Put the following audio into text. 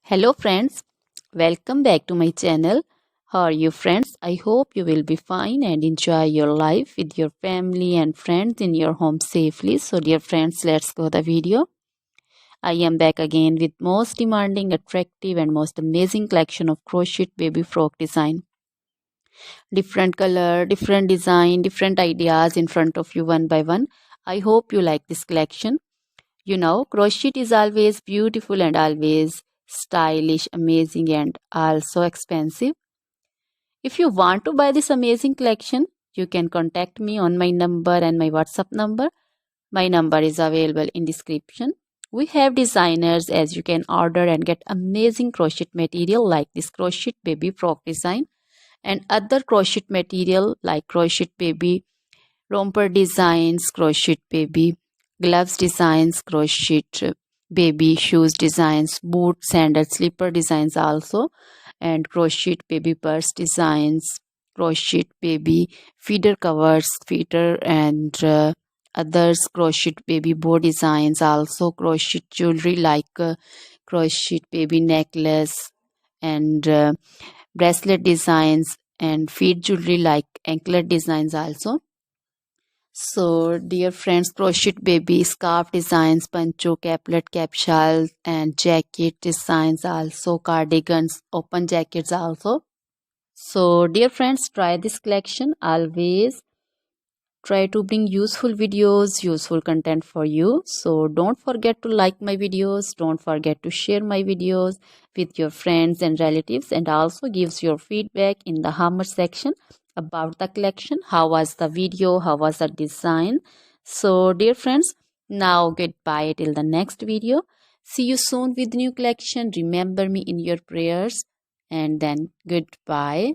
Hello friends, welcome back to my channel. How are you friends? I hope you will be fine and enjoy your life with your family and friends in your home safely. So dear friends, let's go the video. I am back again with most demanding, attractive and most amazing collection of crochet baby frock design. Different color, different design, different ideas in front of you one by one. I hope you like this collection. You know, crochet is always beautiful and always stylish, amazing, and also expensive. If you want to buy this amazing collection, you can contact me on my number and my WhatsApp number. My number is available in description. We have designers as you can order and get amazing crochet material like this crochet baby frock design and other crochet material like crochet baby romper designs, crochet baby gloves designs, crochet baby shoes designs, boot, sandal, slipper designs also, and crochet baby purse designs, crochet baby feeder covers, feeder and others, crochet baby bow designs also, crochet jewelry like crochet baby necklace and bracelet designs and feet jewelry like anklet designs also. So, dear friends, crochet baby scarf designs, pancho, caplet, capsule, and jacket designs also, cardigans, open jackets also. So, dear friends, try this collection. Always try to bring useful videos, useful content for you. So, don't forget to like my videos. Don't forget to share my videos with your friends and relatives, and also gives your feedback in the hammer section about the collection. How was the video? How was the design? So, dear friends, now goodbye till the next video. See you soon with new collection. Remember me in your prayers, and then goodbye.